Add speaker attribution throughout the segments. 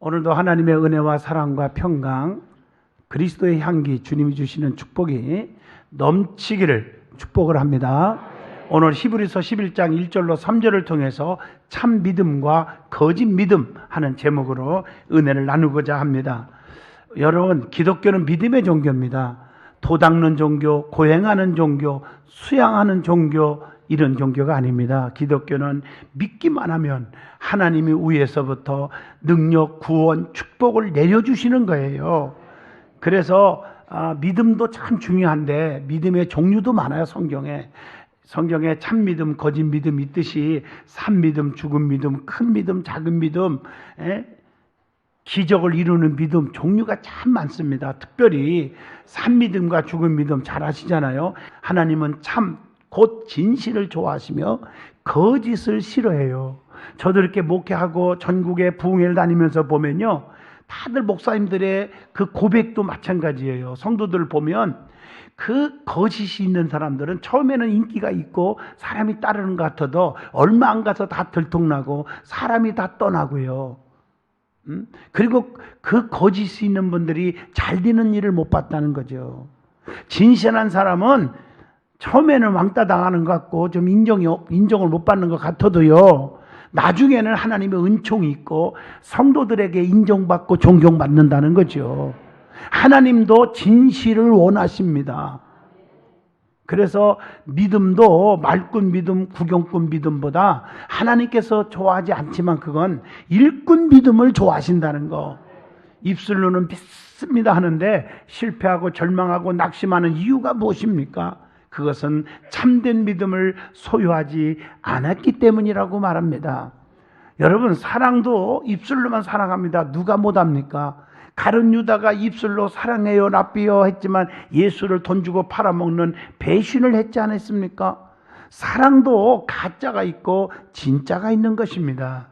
Speaker 1: 오늘도 하나님의 은혜와 사랑과 평강, 그리스도의 향기, 주님이 주시는 축복이 넘치기를 축복을 합니다. 오늘 히브리서 11장 1절로 3절을 통해서 참 믿음과 거짓 믿음 하는 제목으로 은혜를 나누고자 합니다. 여러분, 기독교는 믿음의 종교입니다. 도 닦는 종교, 고행하는 종교, 수양하는 종교, 이런 종교가 아닙니다. 기독교는 믿기만 하면 하나님이 위에서부터 능력, 구원, 축복을 내려주시는 거예요. 그래서 믿음도 참 중요한데 믿음의 종류도 많아요. 성경에 참 믿음, 거짓 믿음 있듯이 산 믿음, 죽은 믿음, 큰 믿음, 작은 믿음, 기적을 이루는 믿음, 종류가 참 많습니다. 특별히 산 믿음과 죽은 믿음 잘 아시잖아요. 하나님은 참 곧 진실을 좋아하시며 거짓을 싫어해요. 저도 이렇게 목회하고 전국에 부흥회를 다니면서 보면요, 다들 목사님들의 그 고백도 마찬가지예요. 성도들을 보면 그 거짓이 있는 사람들은 처음에는 인기가 있고 사람이 따르는 것 같아도 얼마 안 가서 다 들통나고 사람이 다 떠나고요. 그리고 그 거짓이 있는 분들이 잘 되는 일을 못 봤다는 거죠. 진실한 사람은 처음에는 왕따 당하는 것 같고 좀 인정을 못 받는 것 같아도요, 나중에는 하나님의 은총이 있고 성도들에게 인정받고 존경받는다는 거죠. 하나님도 진실을 원하십니다. 그래서 믿음도 말꾼 믿음, 구경꾼 믿음보다 하나님께서 좋아하지 않지만 그건 일꾼 믿음을 좋아하신다는 거. 입술로는 믿습니다 하는데 실패하고 절망하고 낙심하는 이유가 무엇입니까? 그것은 참된 믿음을 소유하지 않았기 때문이라고 말합니다. 여러분, 사랑도 입술로만 사랑합니다. 누가 못합니까? 가룟 유다가 입술로 사랑해요, 랍비요 했지만 예수를 돈 주고 팔아먹는 배신을 했지 않았습니까? 사랑도 가짜가 있고 진짜가 있는 것입니다.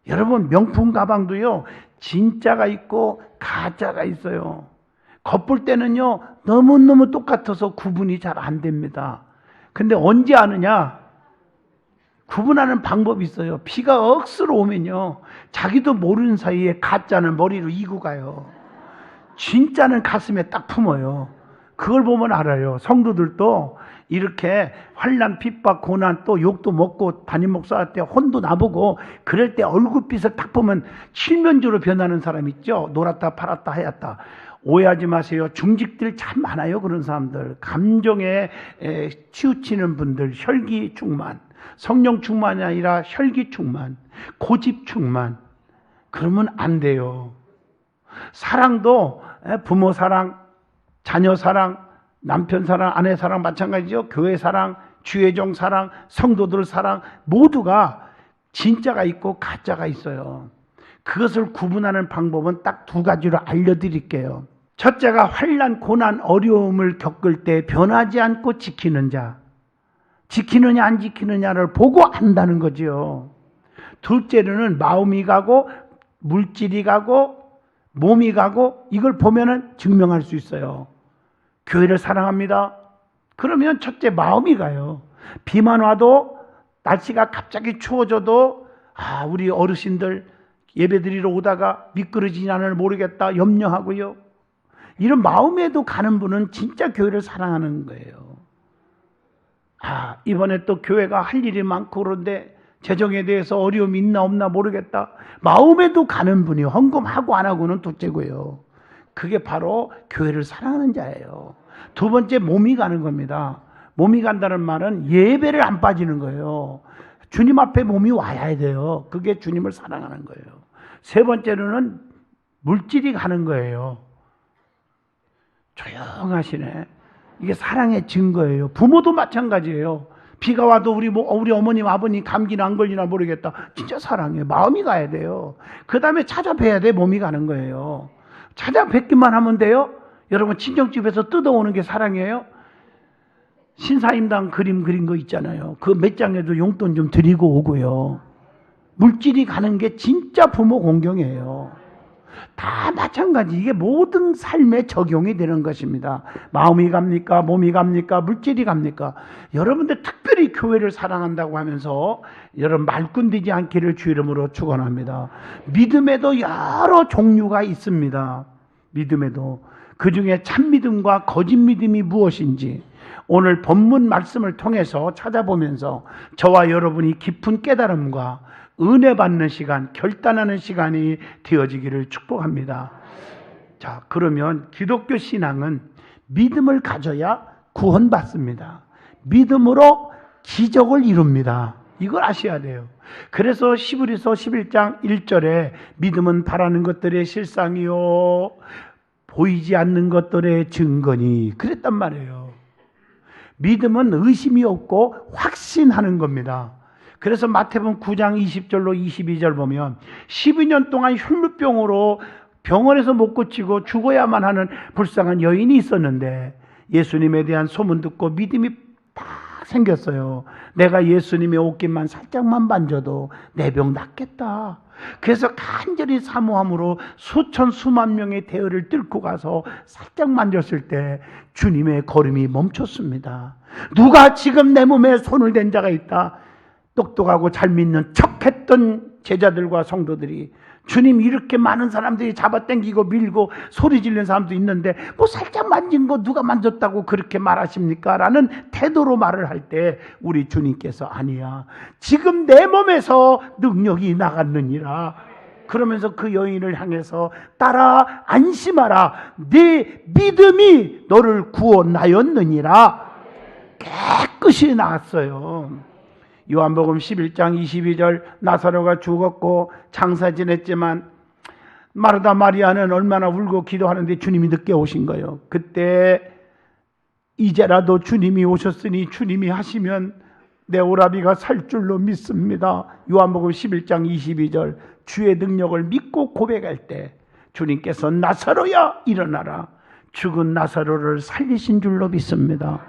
Speaker 1: 여러분, 명품 가방도요, 진짜가 있고 가짜가 있어요. 겉볼 때는요, 너무너무 똑같아서 구분이 잘 안 됩니다. 근데 언제 아느냐? 구분하는 방법이 있어요. 비가 억수로 오면요, 자기도 모르는 사이에 가짜는 머리로 이고 가요. 진짜는 가슴에 딱 품어요. 그걸 보면 알아요. 성도들도 이렇게 환난, 핍박, 고난, 또 욕도 먹고 담임 목사한테 혼도 나보고 그럴 때 얼굴빛을 딱 보면 칠면조로 변하는 사람 있죠. 놀았다 팔았다 하였다. 오해하지 마세요. 중직들 참 많아요. 그런 사람들. 감정에 치우치는 분들, 혈기 충만, 성령 충만이 아니라 혈기 충만, 고집 충만. 그러면 안 돼요. 사랑도 부모 사랑, 자녀 사랑, 남편 사랑, 아내 사랑 마찬가지죠. 교회 사랑, 주의종 사랑, 성도들 사랑, 모두가 진짜가 있고 가짜가 있어요. 그것을 구분하는 방법은 딱 두 가지로 알려드릴게요. 첫째가 환난, 고난, 어려움을 겪을 때 변하지 않고 지키는 자. 지키느냐 안 지키느냐를 보고 안다는 거죠. 둘째로는 마음이 가고 물질이 가고 몸이 가고 이걸 보면은 증명할 수 있어요. 교회를 사랑합니다. 그러면 첫째 마음이 가요. 비만 와도 날씨가 갑자기 추워져도 우리 어르신들 예배드리러 오다가 미끄러지냐를 모르겠다 염려하고요. 이런 마음에도 가는 분은 진짜 교회를 사랑하는 거예요. 이번에 또 교회가 할 일이 많고 그런데 재정에 대해서 어려움이 있나 없나 모르겠다. 마음에도 가는 분이 헌금하고 안 하고는 둘째고요. 그게 바로 교회를 사랑하는 자예요. 두 번째, 몸이 가는 겁니다. 몸이 간다는 말은 예배를 안 빠지는 거예요. 주님 앞에 몸이 와야 돼요. 그게 주님을 사랑하는 거예요. 세 번째로는 물질이 가는 거예요. 조용하시네. 이게 사랑의 증거예요. 부모도 마찬가지예요. 비가 와도 우리 어머님, 아버님 감기나 안 걸리나 모르겠다. 진짜 사랑해요. 마음이 가야 돼요. 그 다음에 찾아뵈야 돼. 몸이 가는 거예요. 찾아뵙기만 하면 돼요. 여러분, 친정집에서 뜯어오는 게 사랑이에요. 신사임당 그림 그린 거 있잖아요. 그 몇 장에도 용돈 좀 드리고 오고요. 물질이 가는 게 진짜 부모 공경이에요. 다 마찬가지. 이게 모든 삶에 적용이 되는 것입니다. 마음이 갑니까? 몸이 갑니까? 물질이 갑니까? 여러분들 특별히 교회를 사랑한다고 하면서 여러분 말꾼되지 않기를 주 이름으로 축원합니다. 믿음에도 여러 종류가 있습니다. 믿음에도 그 중에 참 믿음과 거짓 믿음이 무엇인지 오늘 본문 말씀을 통해서 찾아보면서 저와 여러분이 깊은 깨달음과 은혜 받는 시간, 결단하는 시간이 되어지기를 축복합니다. 자, 그러면 기독교 신앙은 믿음을 가져야 구원받습니다. 믿음으로 기적을 이룹니다. 이걸 아셔야 돼요. 그래서 히브리서 11장 1절에 믿음은 바라는 것들의 실상이요 보이지 않는 것들의 증거니 그랬단 말이에요. 믿음은 의심이 없고 확신하는 겁니다. 그래서 마태복음 9장 20절로 22절 보면 12년 동안 혈루병으로 병원에서 못 고치고 죽어야만 하는 불쌍한 여인이 있었는데 예수님에 대한 소문 듣고 믿음이 다 생겼어요. 내가 예수님의 옷깃만 살짝만 만져도 내 병 낫겠다. 그래서 간절히 사모함으로 수천 수만 명의 대열을 뚫고 가서 살짝 만졌을 때 주님의 걸음이 멈췄습니다. 누가 지금 내 몸에 손을 댄 자가 있다. 똑똑하고 잘 믿는 척했던 제자들과 성도들이 주님 이렇게 많은 사람들이 잡아당기고 밀고 소리 지르는 사람도 있는데 뭐 살짝 만진 거 누가 만졌다고 그렇게 말하십니까? 라는 태도로 말을 할 때 우리 주님께서 아니야. 지금 내 몸에서 능력이 나갔느니라. 그러면서 그 여인을 향해서 따라 안심하라. 네 믿음이 너를 구원하였느니라. 깨끗이 나았어요. 요한복음 11장 22절 나사로가 죽었고 장사 지냈지만 마르다 마리아는 얼마나 울고 기도하는데 주님이 늦게 오신 거예요. 그때 이제라도 주님이 오셨으니 주님이 하시면 내 오라비가 살 줄로 믿습니다. 요한복음 11장 22절 주의 능력을 믿고 고백할 때 주님께서 나사로야 일어나라. 죽은 나사로를 살리신 줄로 믿습니다.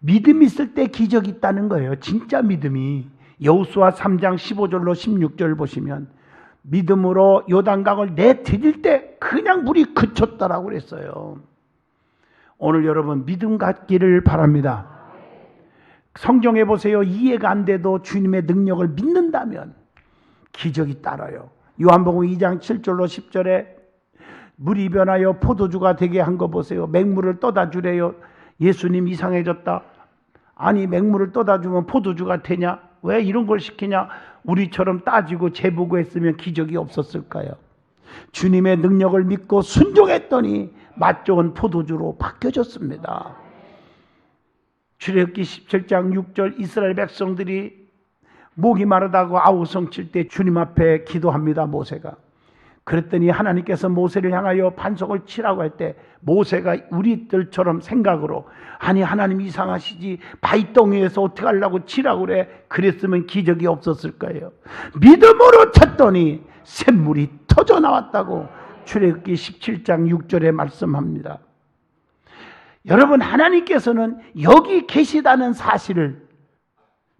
Speaker 1: 믿음이 있을 때 기적이 있다는 거예요. 진짜 믿음이. 여호수아 3장 15절로 16절 보시면 믿음으로 요단강을 내디딜 때 그냥 물이 그쳤다라고 그랬어요. 오늘 여러분 믿음 갖기를 바랍니다. 성경에 보세요. 이해가 안 돼도 주님의 능력을 믿는다면 기적이 따라요. 요한복음 2장 7절로 10절에 물이 변하여 포도주가 되게 한 거 보세요. 맹물을 떠다 주래요. 예수님 이상해졌다. 아니 맹물을 떠다 주면 포도주가 되냐? 왜 이런 걸 시키냐? 우리처럼 따지고 재보고 했으면 기적이 없었을까요? 주님의 능력을 믿고 순종했더니 맛 좋은 포도주로 바뀌어졌습니다. 출애굽기 17장 6절 이스라엘 백성들이 목이 마르다고 아우성 칠 때 주님 앞에 기도합니다. 모세가. 그랬더니 하나님께서 모세를 향하여 반석을 치라고 할 때 모세가 우리들처럼 생각으로 아니 하나님 이상하시지 바위덩이에서 어떻게 하려고 치라고 그래. 그랬으면 기적이 없었을 거예요. 믿음으로 쳤더니 샘물이 터져 나왔다고 출애굽기 17장 6절에 말씀합니다. 여러분 하나님께서는 여기 계시다는 사실을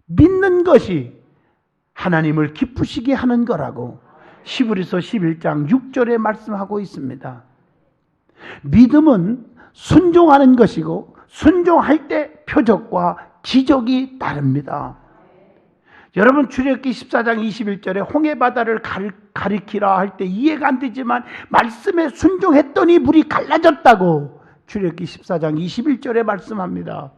Speaker 1: 믿는 것이 하나님을 기쁘시게 하는 거라고 히브리서 11장 6절에 말씀하고 있습니다. 믿음은 순종하는 것이고 순종할 때 표적과 기적이 따릅니다. 여러분 출애굽기 14장 21절에 홍해바다를 가리키라 할 때 이해가 안 되지만 말씀에 순종했더니 물이 갈라졌다고 출애굽기 14장 21절에 말씀합니다.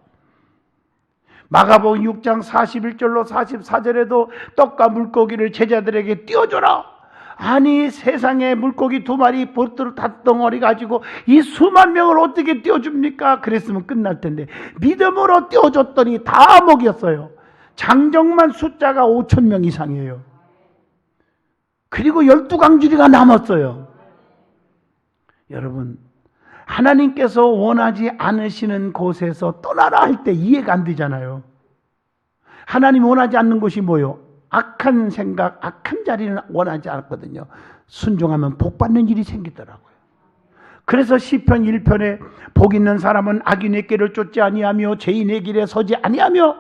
Speaker 1: 마가복음 6장 41절로 44절에도 떡과 물고기를 제자들에게 띄워줘라. 아니 세상에 물고기 2마리 보트로 5덩어리 가지고 이 수만 명을 어떻게 띄워줍니까? 그랬으면 끝날 텐데 믿음으로 띄워줬더니 다 먹였어요. 장정만 숫자가 5,000명 이상이에요. 그리고 12강줄이가 남았어요. 여러분 하나님께서 원하지 않으시는 곳에서 떠나라 할 때 이해가 안 되잖아요. 하나님 원하지 않는 곳이 뭐예요? 악한 생각, 악한 자리는 원하지 않았거든요. 순종하면 복 받는 일이 생기더라고요. 그래서 시편 1편에 복 있는 사람은 악인의 길을 쫓지 아니하며 죄인의 길에 서지 아니하며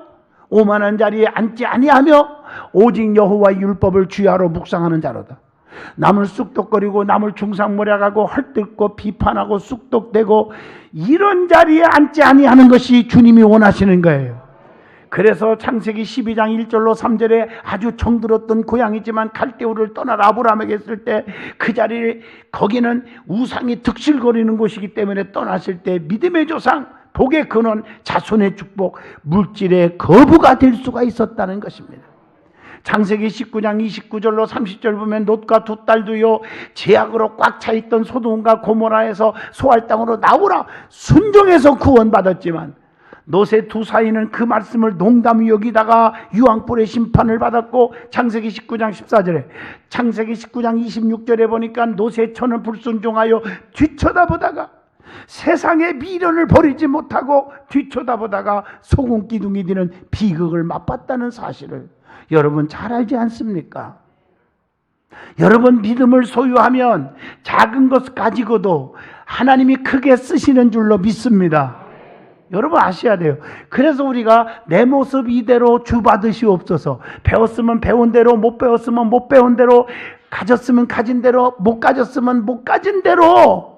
Speaker 1: 오만한 자리에 앉지 아니하며 오직 여호와의 율법을 주야로 묵상하는 자로다. 남을 쑥덕거리고 남을 중상모략하고 헐뜯고 비판하고 쑥덕대고 이런 자리에 앉지 아니하는 것이 주님이 원하시는 거예요. 그래서 창세기 12장 1절로 3절에 아주 정들었던 고향이지만 갈대우를 떠나라 아브라함에게 했을 때 그 자리를 거기는 우상이 득실거리는 곳이기 때문에 떠났을 때 믿음의 조상, 복의 근원, 자손의 축복, 물질의 거부가 될 수가 있었다는 것입니다. 창세기 19장 29절로 30절 보면 롯과 두 딸도요 죄악으로 꽉 차있던 소돔과 고모라에서 소할 땅으로 나오라 순종해서 구원받았지만 롯의 두 사이는 그 말씀을 농담히 여기다가 유황불의 심판을 받았고 창세기 19장 14절에 창세기 19장 26절에 보니까 롯의 처는 불순종하여 뒤쳐다보다가 세상의 미련을 버리지 못하고 뒤쳐다보다가 소금 기둥이 되는 비극을 맛봤다는 사실을 여러분 잘 알지 않습니까? 여러분 믿음을 소유하면 작은 것 가지고도 하나님이 크게 쓰시는 줄로 믿습니다. 여러분 아셔야 돼요. 그래서 우리가 내 모습 이대로 주받으시옵소서. 배웠으면 배운 대로, 못 배웠으면 못 배운 대로, 가졌으면 가진 대로, 못 가졌으면 못 가진 대로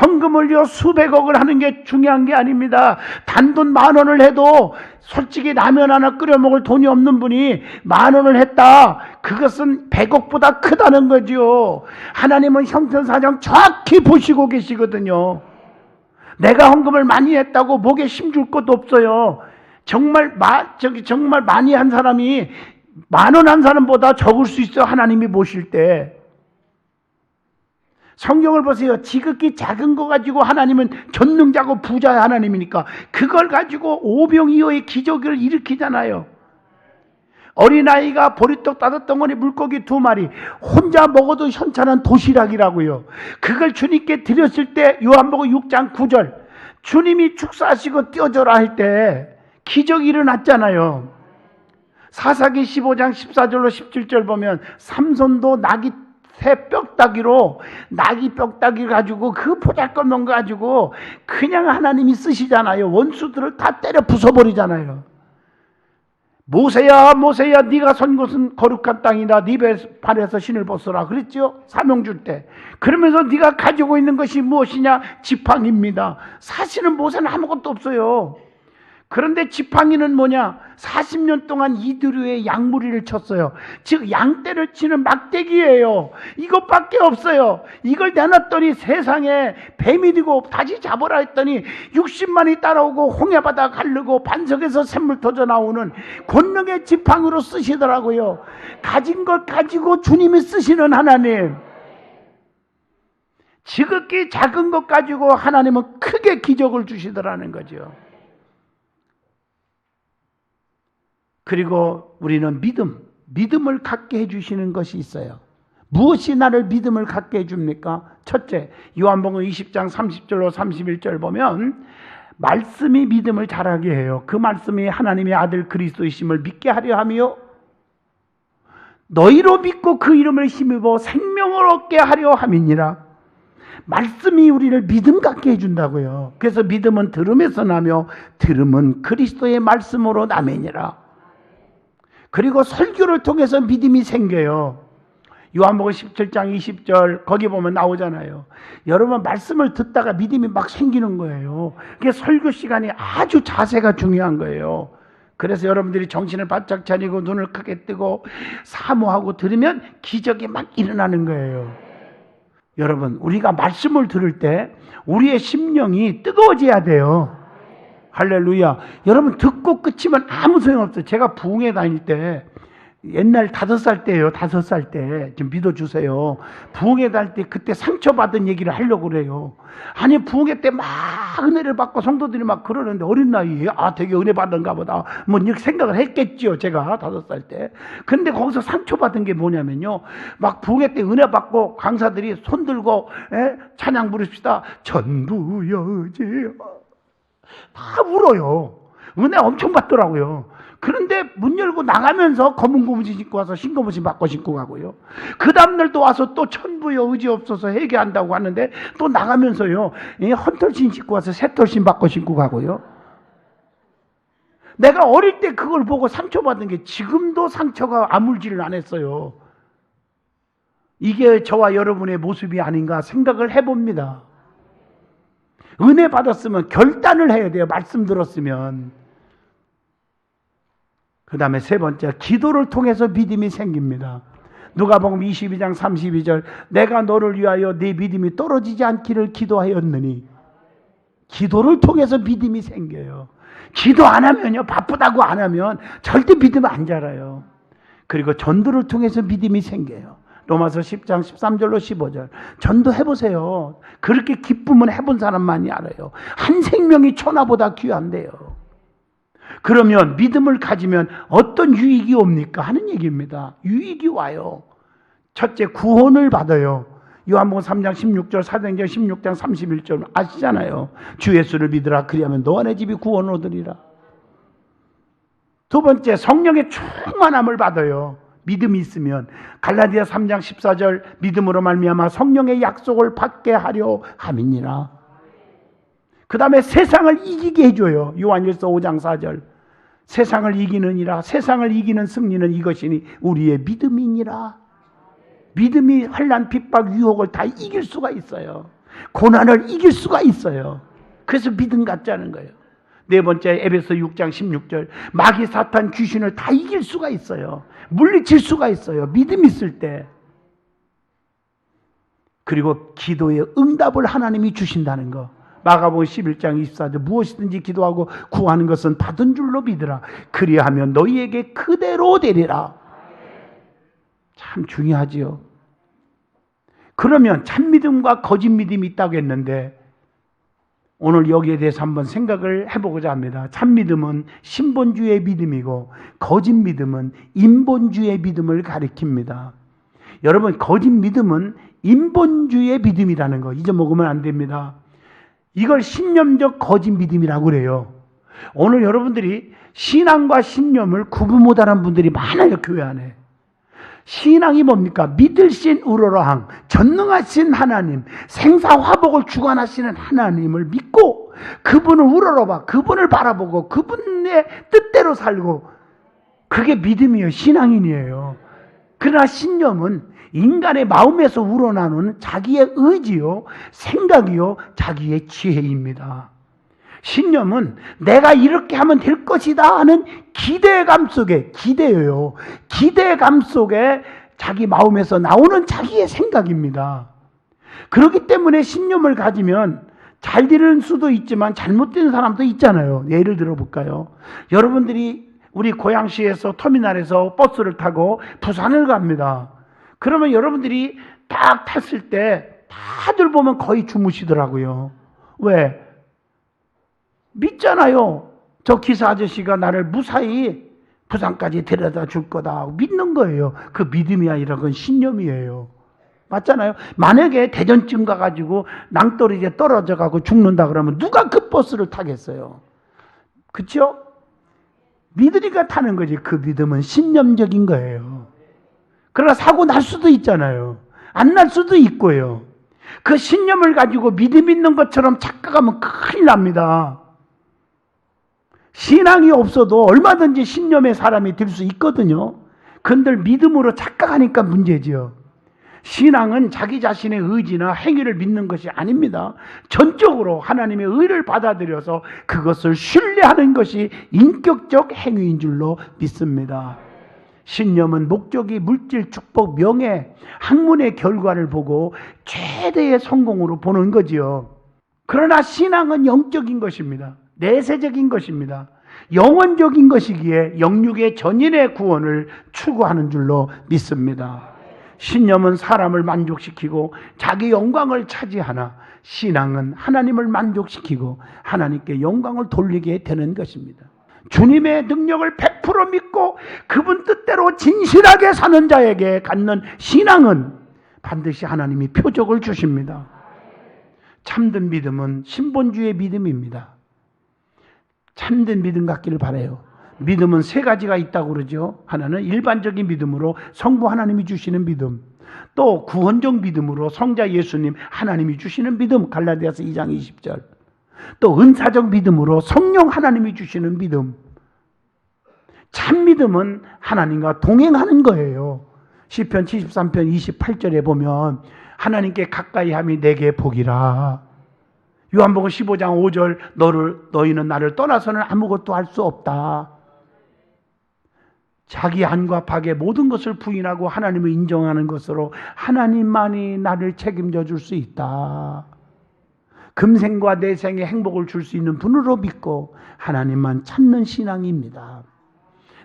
Speaker 1: 헌금을요 수백억을 하는 게 중요한 게 아닙니다. 단돈 10,000원을 해도 솔직히 라면 하나 끓여 먹을 돈이 없는 분이 10,000원을 했다. 그것은 100억보다 크다는 거죠. 하나님은 형편사정 정확히 보시고 계시거든요. 내가 헌금을 많이 했다고 목에 힘줄 것도 없어요. 정말 많이 한 사람이 10,000원 한 사람보다 적을 수 있어요. 하나님이 보실 때. 성경을 보세요. 지극히 작은 거 가지고 하나님은 전능자고 부자의 하나님이니까 그걸 가지고 오병이어의 기적을 일으키잖아요. 어린아이가 보리떡 5덩어리 물고기 2마리 혼자 먹어도 현찬한 도시락이라고요. 그걸 주님께 드렸을 때 요한복음 6장 9절 주님이 축사하시고 띄어져라 할 때 기적이 일어났잖아요. 사사기 15장 14절로 17절 보면 삼손도 나귀 새 뼈다귀로 나귀 뼈다귀 가지고 그 보잘것없는 거 가지고 그냥 하나님이 쓰시잖아요. 원수들을 다 때려 부숴버리잖아요. 모세야 모세야 네가 선 곳은 거룩한 땅이다. 네 발에서 신을 벗어라 그랬죠. 사명 줄 때. 그러면서 네가 가지고 있는 것이 무엇이냐? 지팡이입니다. 사실은 모세는 아무것도 없어요. 그런데 지팡이는 뭐냐? 40년 동안 이두류의 양무리를 쳤어요. 즉 양떼를 치는 막대기예요. 이것밖에 없어요. 이걸 내놨더니 세상에 뱀이 되고 다시 잡으라 했더니 60만이 따라오고 홍해바다 가르고 반석에서 샘물 터져 나오는 권능의 지팡이로 쓰시더라고요. 가진 것 가지고 주님이 쓰시는 하나님. 지극히 작은 것 가지고 하나님은 크게 기적을 주시더라는 거죠. 그리고 우리는 믿음을 갖게 해주시는 것이 있어요. 무엇이 나를 믿음을 갖게 해줍니까? 첫째, 요한복음 20장 30절로 31절 보면 말씀이 믿음을 자라게 해요. 그 말씀이 하나님의 아들 그리스도이심을 믿게 하려 하며 너희로 믿고 그 이름을 힘입어 생명을 얻게 하려 함이니라. 말씀이 우리를 믿음 갖게 해준다고요. 그래서 믿음은 들음에서 나며 들음은 그리스도의 말씀으로 나매니라. 그리고 설교를 통해서 믿음이 생겨요. 요한복음 17장 20절 거기 보면 나오잖아요. 여러분 말씀을 듣다가 믿음이 막 생기는 거예요. 그게 설교 시간이 아주 자세가 중요한 거예요. 그래서 여러분들이 정신을 바짝 차리고 눈을 크게 뜨고 사모하고 들으면 기적이 막 일어나는 거예요. 여러분 우리가 말씀을 들을 때 우리의 심령이 뜨거워져야 돼요. 할렐루야. 여러분 듣고 끝이면 아무 소용없어요. 제가 부흥회 다닐 때 옛날 5살 때예요. 5살 때 좀 믿어주세요. 부흥회 다닐 때 그때 상처받은 얘기를 하려고 그래요. 아니 부흥회 때 막 은혜를 받고 성도들이 막 그러는데 어린 나이에 되게 은혜 받는가 보다 뭐 이렇게 생각을 했겠죠. 제가 5살 때. 근데 거기서 상처받은 게 뭐냐면요. 막 부흥회 때 은혜 받고 강사들이 손 들고 찬양 부릅시다. 전부여지 다 울어요. 은혜 엄청 받더라고요. 그런데 문 열고 나가면서 검은 고무신 신고 와서 흰 고무신 바꿔 신고 가고요. 그 다음날 또 와서 또 천부여 의지 없어서 회개한다고 하는데 또 나가면서요. 헌털신 신고 와서 새털신 바꿔 신고 가고요. 내가 어릴 때 그걸 보고 상처받은 게 지금도 상처가 아물지를 안 했어요. 이게 저와 여러분의 모습이 아닌가 생각을 해봅니다. 은혜 받았으면 결단을 해야 돼요. 말씀 들었으면. 그 다음에 세 번째, 기도를 통해서 믿음이 생깁니다. 누가복음 22장 32절, 내가 너를 위하여 네 믿음이 떨어지지 않기를 기도하였느니. 기도를 통해서 믿음이 생겨요. 기도 안 하면요, 바쁘다고 안 하면 절대 믿음 안 자라요. 그리고 전도를 통해서 믿음이 생겨요. 로마서 10장 13절로 15절. 전도해보세요. 그렇게 기쁨은 해본 사람만이 알아요. 한 생명이 천하보다 귀한데요. 그러면 믿음을 가지면 어떤 유익이 옵니까? 하는 얘기입니다. 유익이 와요. 첫째, 구원을 받아요. 요한복음 3장 16절, 사도행전 16장 31절 아시잖아요. 주 예수를 믿으라. 그리하면 너와 내 집이 구원을 얻으리라. 두 번째, 성령의 충만함을 받아요. 믿음이 있으면. 갈라디아 3장 14절, 믿음으로 말미암아 성령의 약속을 받게 하려 함이니라. 그 다음에 세상을 이기게 해줘요. 요한일서 5장 4절, 세상을 이기느니라. 세상을 이기는 승리는 이것이니 우리의 믿음이니라. 믿음이 환난, 핍박, 유혹을 다 이길 수가 있어요. 고난을 이길 수가 있어요. 그래서 믿음 갖자는 거예요. 네 번째, 에베소 6장 16절, 마귀, 사탄, 귀신을 다 이길 수가 있어요. 물리칠 수가 있어요. 믿음 있을 때. 그리고 기도의 응답을 하나님이 주신다는 거. 마가복음 11장 24절, 무엇이든지 기도하고 구하는 것은 받은 줄로 믿으라. 그리하면 너희에게 그대로 되리라. 참 중요하지요. 그러면 참믿음과 거짓 믿음이 있다고 했는데 오늘 여기에 대해서 한번 생각을 해보고자 합니다. 참믿음은 신본주의 믿음이고 거짓 믿음은 인본주의 믿음을 가리킵니다. 여러분, 거짓 믿음은 인본주의 믿음이라는 거 잊어먹으면 안 됩니다. 이걸 신념적 거짓 믿음이라고 그래요. 오늘 여러분들이 신앙과 신념을 구분 못하는 분들이 많아요. 교회 안에. 신앙이 뭡니까? 믿으신 우러러항, 전능하신 하나님, 생사화복을 주관하시는 하나님을 믿고 그분을 우러러봐, 그분을 바라보고 그분의 뜻대로 살고, 그게 믿음이에요. 신앙인이에요. 그러나 신념은 인간의 마음에서 우러나오는 자기의 의지요, 생각이요, 자기의 지혜입니다. 신념은 내가 이렇게 하면 될 것이다 하는 기대감 속에, 기대예요. 기대감 속에 자기 마음에서 나오는 자기의 생각입니다. 그렇기 때문에 신념을 가지면 잘 되는 수도 있지만 잘못되는 사람도 있잖아요. 예를 들어볼까요? 여러분들이 우리 고양시에서 터미널에서 버스를 타고 부산을 갑니다. 그러면 여러분들이 딱 탔을 때 다들 보면 거의 주무시더라고요. 왜? 믿잖아요. 저 기사 아저씨가 나를 무사히 부산까지 데려다 줄 거다. 믿는 거예요. 그 믿음이 아니라 그건 신념이에요. 맞잖아요. 만약에 대전쯤 가가지고 낭떠러지에 떨어져가고 죽는다 그러면 누가 그 버스를 타겠어요? 그렇죠? 믿으니까 타는 거지. 그 믿음은 신념적인 거예요. 그러나 사고 날 수도 있잖아요. 안 날 수도 있고요. 그 신념을 가지고 믿음 있는 것처럼 착각하면 큰일 납니다. 신앙이 없어도 얼마든지 신념의 사람이 될 수 있거든요. 근데 믿음으로 착각하니까 문제지요. 신앙은 자기 자신의 의지나 행위를 믿는 것이 아닙니다. 전적으로 하나님의 의를 받아들여서 그것을 신뢰하는 것이 인격적 행위인 줄로 믿습니다. 신념은 목적이 물질, 축복, 명예, 학문의 결과를 보고 최대의 성공으로 보는 거지요. 그러나 신앙은 영적인 것입니다. 내세적인 것입니다. 영원적인 것이기에 영육의 전인의 구원을 추구하는 줄로 믿습니다. 신념은 사람을 만족시키고 자기 영광을 차지하나 신앙은 하나님을 만족시키고 하나님께 영광을 돌리게 되는 것입니다. 주님의 능력을 100% 믿고 그분 뜻대로 진실하게 사는 자에게 갖는 신앙은 반드시 하나님이 표적을 주십니다. 참된 믿음은 신본주의 믿음입니다. 참된 믿음 갖기를 바라요. 믿음은 세 가지가 있다고 그러죠. 하나는 일반적인 믿음으로 성부 하나님이 주시는 믿음, 또 구원적 믿음으로 성자 예수님 하나님이 주시는 믿음, 갈라디아서 2장 20절, 또 은사적 믿음으로 성령 하나님이 주시는 믿음. 참 믿음은 하나님과 동행하는 거예요. 시편 73편 28절에 보면 하나님께 가까이 함이 내게 복이라. 요한복음 15장 5절 너희는 나를 떠나서는 아무것도 할 수 없다. 자기 안과 밖의 모든 것을 부인하고 하나님을 인정하는 것으로 하나님만이 나를 책임져 줄 수 있다. 금생과 내생의 행복을 줄 수 있는 분으로 믿고 하나님만 찾는 신앙입니다.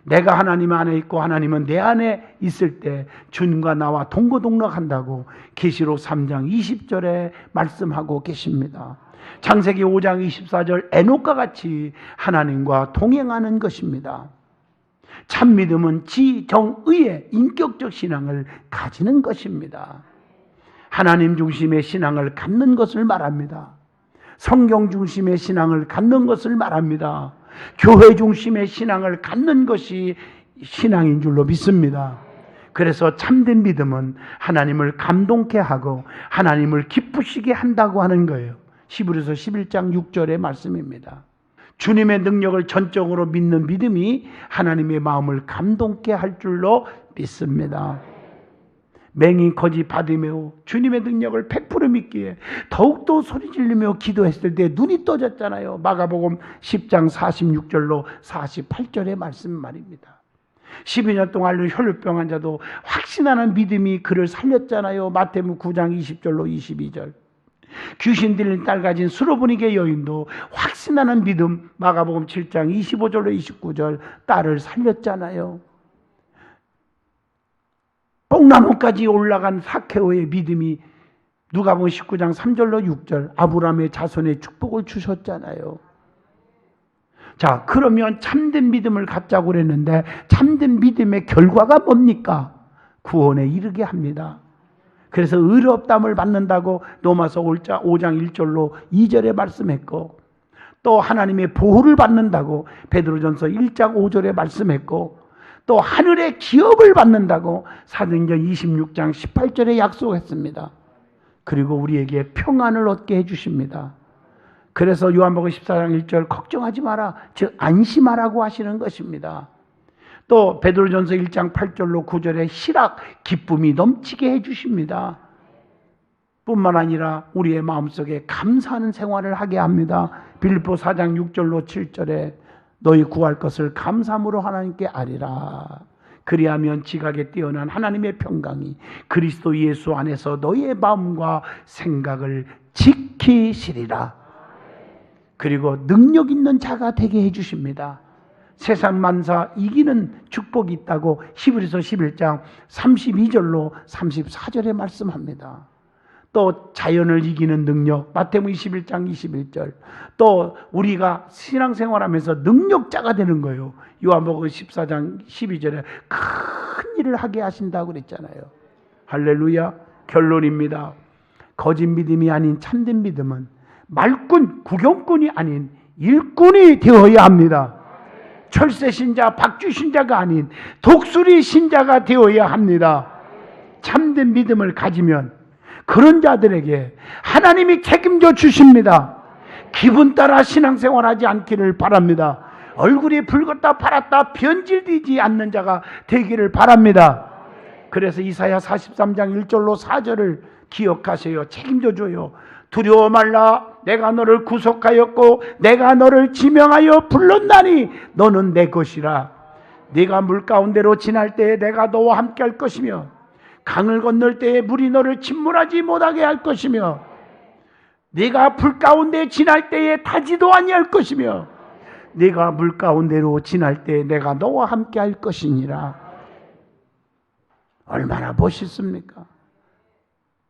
Speaker 1: 내가 하나님 안에 있고 하나님은 내 안에 있을 때 주님과 나와 동거동락한다고 계시록 3장 20절에 말씀하고 계십니다. 창세기 5장 24절 에녹과 같이 하나님과 동행하는 것입니다. 참 믿음은 지정의의 인격적 신앙을 가지는 것입니다. 하나님 중심의 신앙을 갖는 것을 말합니다. 성경 중심의 신앙을 갖는 것을 말합니다. 교회 중심의 신앙을 갖는 것이 신앙인 줄로 믿습니다. 그래서 참된 믿음은 하나님을 감동케 하고 하나님을 기쁘시게 한다고 하는 거예요. 히브리서 11장 6절의 말씀입니다. 주님의 능력을 전적으로 믿는 믿음이 하나님의 마음을 감동케 할 줄로 믿습니다. 맹인 거지 바디메오 주님의 능력을 100% 믿기에 더욱더 소리지르며 기도했을 때 눈이 떠졌잖아요. 마가복음 10장 46절로 48절의 말씀 말입니다. 12년 동안 혈루병 환자도 확신하는 믿음이 그를 살렸잖아요. 마태복음 9장 20절로 22절. 귀신 들린 딸 가진 수로보니게 여인도 확신하는 믿음 마가복음 7장 25절로 29절 딸을 살렸잖아요. 뽕나무까지 올라간 사케오의 믿음이 누가복음 19장 3절로 6절 아브라함의 자손의 축복을 주셨잖아요. 자, 그러면 참된 믿음을 갖자고 그랬는데 참된 믿음의 결과가 뭡니까? 구원에 이르게 합니다. 그래서 의롭다함을 받는다고 로마서 5장 1절로 2절에 말씀했고 또 하나님의 보호를 받는다고 베드로전서 1장 5절에 말씀했고 또 하늘의 기업을 받는다고 사도행전 26장 18절에 약속했습니다. 그리고 우리에게 평안을 얻게 해주십니다. 그래서 요한복음 14장 1절 걱정하지 마라, 즉 안심하라고 하시는 것입니다. 또 베드로전서 1장 8절로 9절에 희락, 기쁨이 넘치게 해주십니다. 뿐만 아니라 우리의 마음속에 감사하는 생활을 하게 합니다. 빌립보 4장 6절로 7절에 너희 구할 것을 감사함으로 하나님께 아뢰라. 그리하면 지각에 뛰어난 하나님의 평강이 그리스도 예수 안에서 너희의 마음과 생각을 지키시리라. 그리고 능력 있는 자가 되게 해주십니다. 세상 만사 이기는 축복이 있다고 히브리서 11장 32절로 34절에 말씀합니다. 또 자연을 이기는 능력 마태복음 21장 21절 또 우리가 신앙생활하면서 능력자가 되는 거예요. 요한복음 14장 12절에 큰 일을 하게 하신다고 그랬잖아요. 할렐루야. 결론입니다. 거짓 믿음이 아닌 참된 믿음은 말꾼, 구경꾼이 아닌 일꾼이 되어야 합니다. 철새 신자, 박쥐 신자가 아닌 독수리 신자가 되어야 합니다. 참된 믿음을 가지면 그런 자들에게 하나님이 책임져 주십니다. 기분 따라 신앙생활하지 않기를 바랍니다. 얼굴이 붉었다 팔았다 변질되지 않는 자가 되기를 바랍니다. 그래서 이사야 43장 1절로 4절을 기억하세요. 책임져 줘요. 두려워 말라. 내가 너를 구속하였고 내가 너를 지명하여 불렀나니 너는 내 것이라. 네가 물 가운데로 지날 때에 내가 너와 함께 할 것이며 강을 건널 때에 물이 너를 침몰하지 못하게 할 것이며 네가 불 가운데 지날 때에 타지도 아니할 것이며 네가 물 가운데로 지날 때에 내가 너와 함께 할 것이니라. 얼마나 멋있습니까?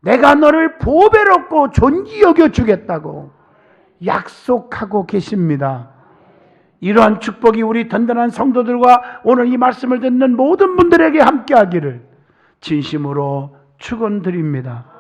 Speaker 1: 내가 너를 보배롭고 존귀 여겨 주겠다고 약속하고 계십니다. 이러한 축복이 우리 든든한 성도들과 오늘 이 말씀을 듣는 모든 분들에게 함께하기를 진심으로 축원드립니다.